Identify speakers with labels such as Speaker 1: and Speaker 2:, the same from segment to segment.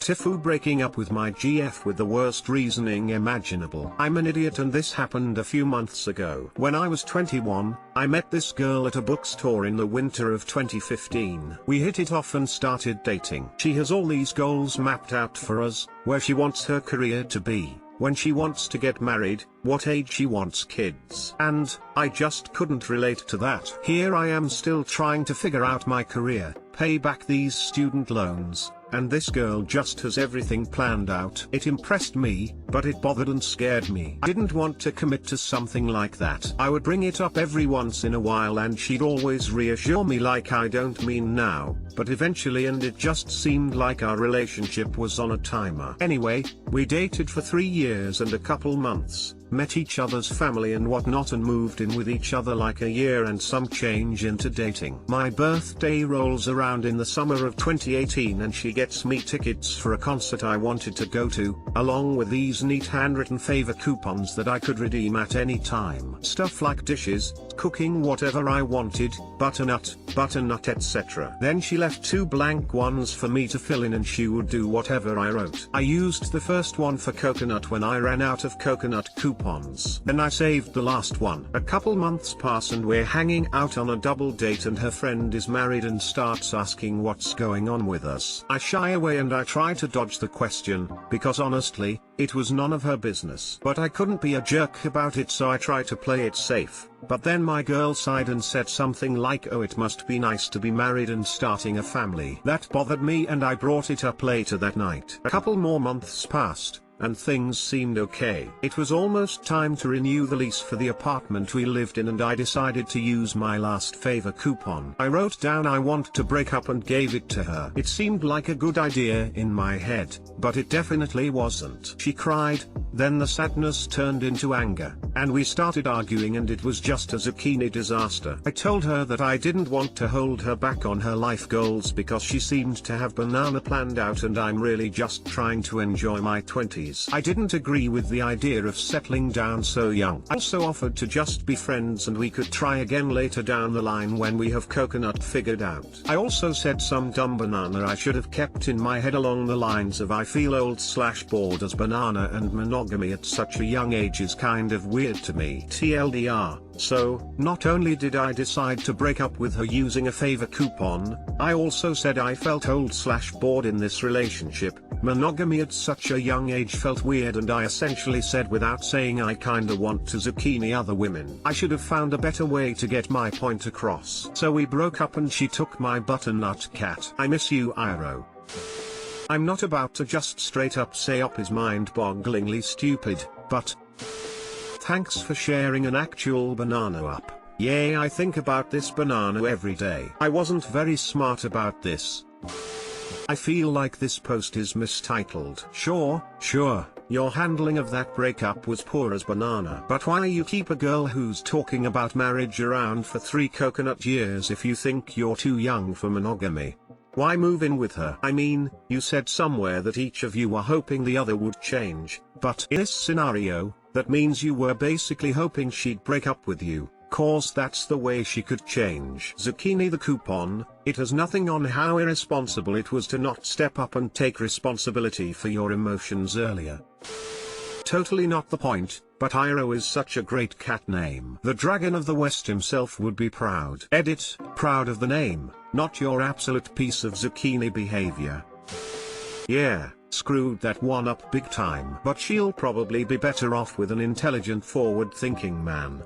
Speaker 1: TIFU breaking up with my GF with the worst reasoning imaginable. I'm an idiot and this happened a few months ago. When I was 21, I met this girl at a bookstore in the winter of 2015. We hit it off and started dating. She has all these goals mapped out for us, where she wants her career to be, when she wants to get married, what age she wants kids. And, I just couldn't relate to that. Here I am still trying to figure out my career, pay back these student loans, and this girl just has everything planned out. It impressed me, but it bothered and scared me. I didn't want to commit to something like that. I would bring it up every once in a while and she'd always reassure me like I don't mean now, but eventually, and it just seemed like our relationship was on a timer. Anyway, we dated for 3 years and a couple months, met each other's family and whatnot and moved in with each other like a year and some change into dating. My birthday rolls around in the summer of 2018 and she gets me tickets for a concert I wanted to go to, along with these neat handwritten favor coupons that I could redeem at any time. Stuff like dishes, cooking whatever I wanted, butternut, etc. Then she left 2 blank ones for me to fill in and she would do whatever I wrote. I used the first one for coconut when I ran out of coconut coupons. Then I saved the last one. A couple months pass and we're hanging out on a double date and her friend is married and starts asking what's going on with us. I shy away and I try to dodge the question, because honestly, it was none of her business. But I couldn't be a jerk about it, so I try to play it safe. But then my girl sighed and said something like, "Oh, it must be nice to be married and starting a family." That bothered me and I brought it up later that night. A couple more months passed, and things seemed okay. It was almost time to renew the lease for the apartment we lived in and I decided to use my last favor coupon. I wrote down I want to break up and gave it to her. It seemed like a good idea in my head, but it definitely wasn't. She cried, then the sadness turned into anger, and we started arguing and it was just a zucchini disaster. I told her that I didn't want to hold her back on her life goals because she seemed to have banana planned out and I'm really just trying to enjoy my 20s. I didn't agree with the idea of settling down so young. I also offered to just be friends and we could try again later down the line when we have coconut figured out. I also said some dumb banana I should have kept in my head along the lines of I feel old/bored as banana and monogamy at such a young age is kind of weird to me. TLDR. So, not only did I decide to break up with her using a favor coupon, I also said I felt old/bored in this relationship. Monogamy at such a young age felt weird and I essentially said without saying I kinda want to zucchini other women. I should have found a better way to get my point across. So we broke up and she took my butternut cat. I miss you, Iro. I'm not about to just straight up say up is mind-bogglingly stupid, but thanks for sharing an actual banana up. Yay, I think about this banana every day. I wasn't very smart about this. I feel like this post is mistitled. Sure, your handling of that breakup was poor as banana. But why you keep a girl who's talking about marriage around for 3 coconut years if you think you're too young for monogamy? Why move in with her? I mean, you said somewhere that each of you were hoping the other would change, but in this scenario, that means you were basically hoping she'd break up with you, cause that's the way she could change. Zucchini the coupon, it has nothing on how irresponsible it was to not step up and take responsibility for your emotions earlier. Totally not the point, but Iro is such a great cat name. The Dragon of the West himself would be proud. Edit, proud of the name, not your absolute piece of zucchini behavior. Yeah, screwed that one up big time. But she'll probably be better off with an intelligent forward-thinking man.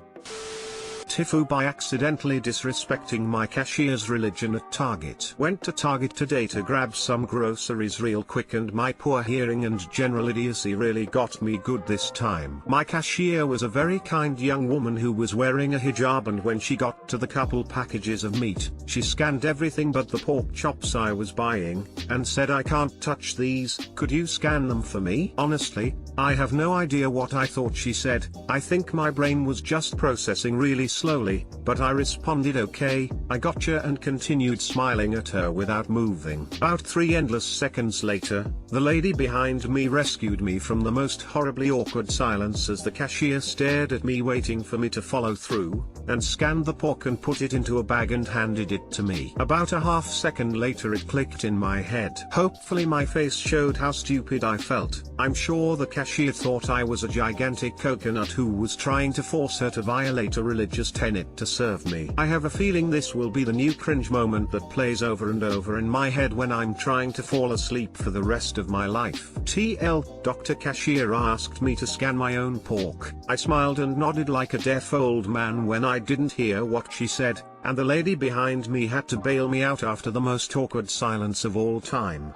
Speaker 1: TIFU by accidentally disrespecting my cashier's religion at Target. Went to Target today to grab some groceries real quick and my poor hearing and general idiocy really got me good this time. My cashier was a very kind young woman who was wearing a hijab and when she got to the couple packages of meat, she scanned everything but the pork chops I was buying, and said I can't touch these, could you scan them for me? Honestly, I have no idea what I thought she said. I think my brain was just processing really slow slowly, but I responded okay, I gotcha, and continued smiling at her without moving. About 3 endless seconds later, the lady behind me rescued me from the most horribly awkward silence as the cashier stared at me waiting for me to follow through, and scanned the pork and put it into a bag and handed it to me. About a half second later it clicked in my head. Hopefully my face showed how stupid I felt. I'm sure the cashier thought I was a gigantic coconut who was trying to force her to violate a religious tenet to serve me. I have a feeling this will be the new cringe moment that plays over and over in my head when I'm trying to fall asleep for the rest of my life. TL, Dr. Cashier asked me to scan my own pork. I smiled and nodded like a deaf old man when I didn't hear what she said, and the lady behind me had to bail me out after the most awkward silence of all time.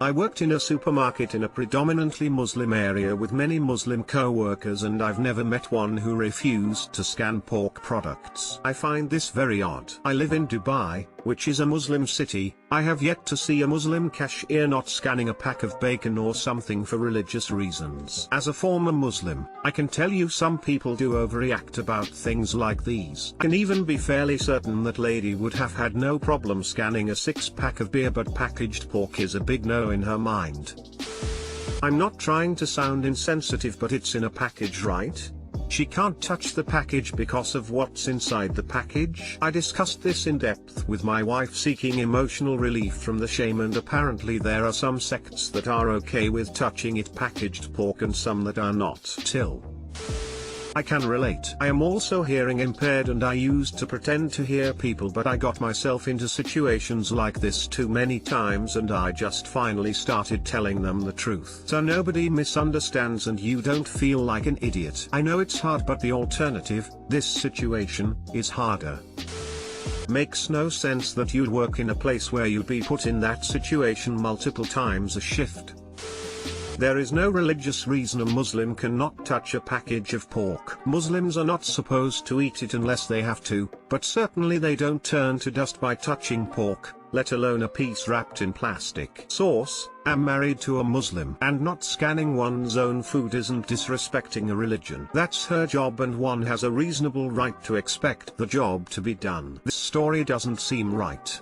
Speaker 1: I worked in a supermarket in a predominantly Muslim area with many Muslim co-workers, and I've never met one who refused to scan pork products. I find this very odd. I live in Dubai, which is a Muslim city. I have yet to see a Muslim cashier not scanning a pack of bacon or something for religious reasons. As a former Muslim, I can tell you some people do overreact about things like these. I can even be fairly certain that lady would have had no problem scanning a 6-pack of beer, but packaged pork is a big no in her mind. I'm not trying to sound insensitive, but it's in a package, right? She can't touch the package because of what's inside the package. I discussed this in depth with my wife, seeking emotional relief from the shame, and apparently there are some sects that are okay with touching it packaged pork and some that are not. Till I can relate. I am also hearing impaired, and I used to pretend to hear people, but I got myself into situations like this too many times, and I just finally started telling them the truth. So nobody misunderstands and you don't feel like an idiot. I know it's hard, but the alternative, this situation, is harder. Makes no sense that you'd work in a place where you'd be put in that situation multiple times a shift. There is no religious reason a Muslim cannot touch a package of pork. Muslims are not supposed to eat it unless they have to, but certainly they don't turn to dust by touching pork, let alone a piece wrapped in plastic. Source: am married to a Muslim, and not scanning one's own food isn't disrespecting a religion. That's her job, and one has a reasonable right to expect the job to be done. This story doesn't seem right.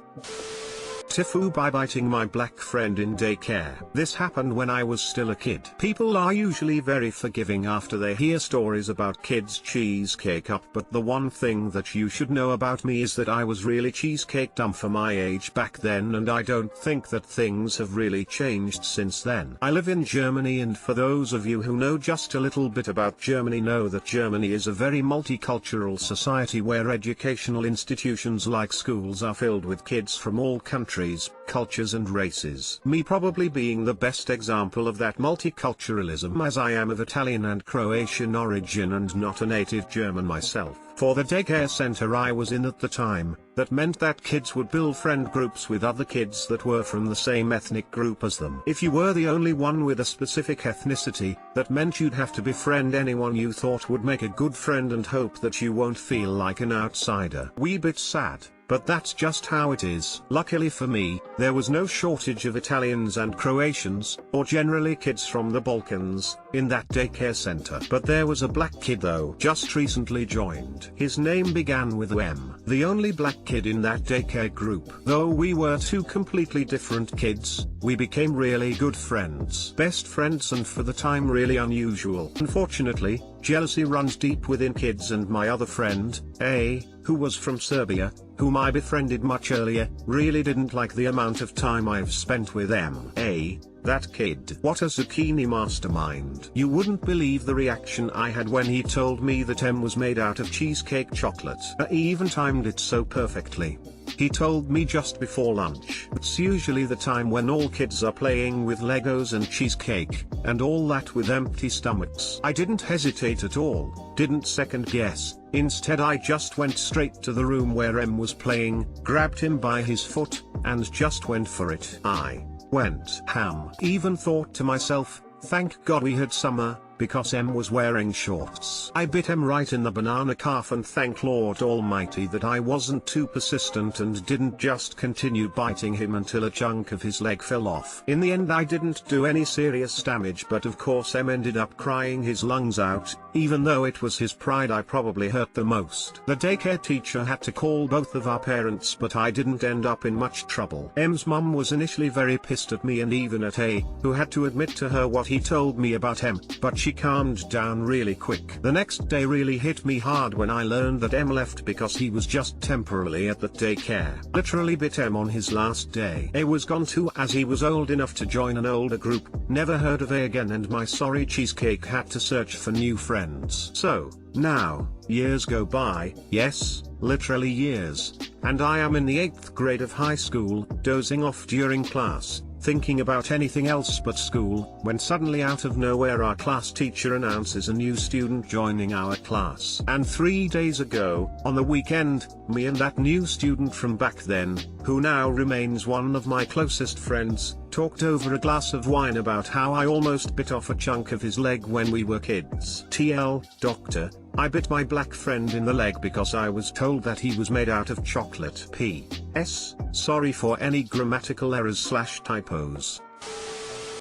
Speaker 1: TIFU by biting my black friend in daycare. This happened when I was still a kid. People are usually very forgiving after they hear stories about kids' cheesecake up, but the one thing that you should know about me is that I was really cheesecake dumb for my age back then, and I don't think that things have really changed since then. I live in Germany, and for those of you who know just a little bit about Germany, know that Germany is a very multicultural society where educational institutions like schools are filled with kids from all countries, cultures and races. Me probably being the best example of that multiculturalism, as I am of Italian and Croatian origin and not a native German myself. For the daycare center I was in at the time, that meant that kids would build friend groups with other kids that were from the same ethnic group as them. If you were the only one with a specific ethnicity, that meant you'd have to befriend anyone you thought would make a good friend and hope that you won't feel like an outsider. Wee bit sad, but that's just how it is. Luckily for me, there was no shortage of Italians and Croatians, or generally kids from the Balkans, in that daycare center. But there was a black kid though, just recently joined. His name began with M. The only black kid in that daycare group. Though we were two completely different kids, we became really good friends. Best friends, and for the time really unusual. Unfortunately, jealousy runs deep within kids, and my other friend, A, who was from Serbia, whom I befriended much earlier, really didn't like the amount of time I've spent with M.A., that kid. What a zucchini mastermind. You wouldn't believe the reaction I had when he told me that M was made out of cheesecake chocolate. He even timed it so perfectly. He told me just before lunch. It's usually the time when all kids are playing with Legos and cheesecake, and all that, with empty stomachs. I didn't hesitate at all, didn't second guess. Instead I just went straight to the room where M was playing, grabbed him by his foot, and just went for it. I went ham. Even thought to myself, thank God we had summer, because M was wearing shorts. I bit M right in the banana calf and thank Lord Almighty that I wasn't too persistent and didn't just continue biting him until a chunk of his leg fell off. In the end I didn't do any serious damage, but of course M ended up crying his lungs out. Even though it was his pride I probably hurt the most. The daycare teacher had to call both of our parents, but I didn't end up in much trouble. M's mum was initially very pissed at me and even at A, who had to admit to her what he told me about M, but she calmed down really quick. The next day really hit me hard when I learned that M left because he was just temporarily at that daycare. Literally bit M on his last day. A was gone too, as he was old enough to join an older group. Never heard of A again, and my sorry cheesecake had to search for new friends. So, now, years go by, yes, literally years, and I am in the 8th grade of high school, dozing off during class, thinking about anything else but school, when suddenly out of nowhere our class teacher announces a new student joining our class. And 3 days ago, on the weekend, me and that new student from back then, who now remains one of my closest friends, talked over a glass of wine about how I almost bit off a chunk of his leg when we were kids. TL, doctor, I bit my black friend in the leg because I was told that he was made out of chocolate. P.S. Sorry for any grammatical errors/typos.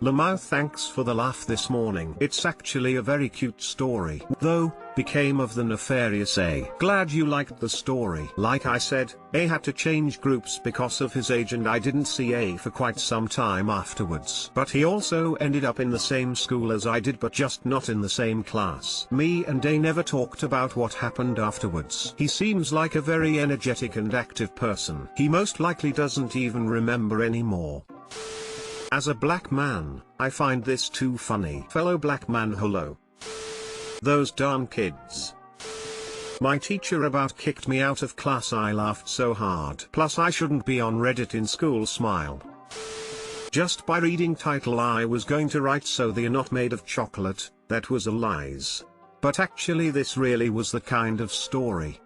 Speaker 1: Lamau, thanks for the laugh this morning. It's actually a very cute story, though, became of the nefarious A. Glad you liked the story. Like I said, A had to change groups because of his age and I didn't see A for quite some time afterwards. But he also ended up in the same school as I did, but just not in the same class. Me and A never talked about what happened afterwards. He seems like a very energetic and active person. He most likely doesn't even remember anymore. As a black man, I find this too funny. Fellow black man, hello. Those darn kids. My teacher about kicked me out of class. I laughed so hard. Plus I shouldn't be on Reddit in school, smile. Just by reading title I was going to write so they're not made of chocolate, that was a lies. But actually this really was the kind of story